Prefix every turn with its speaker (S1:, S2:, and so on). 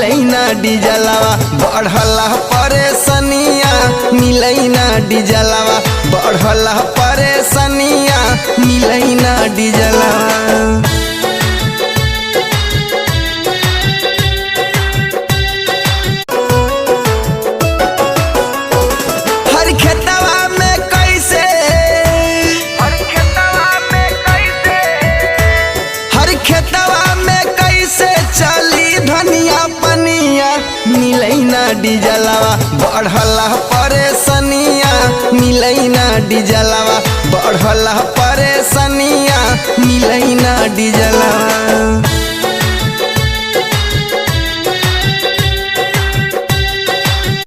S1: मिलैना डीजलवा बढ़ला परेशानिया मिलैना डीजलवा बढ़ला परेशानिया मिलैना डीजलवा। मिलैना डीजलवा बढ़ला परेशानिया मिलैना डीजलवा बढ़ला परेशानिया मिलैना डीजलवा।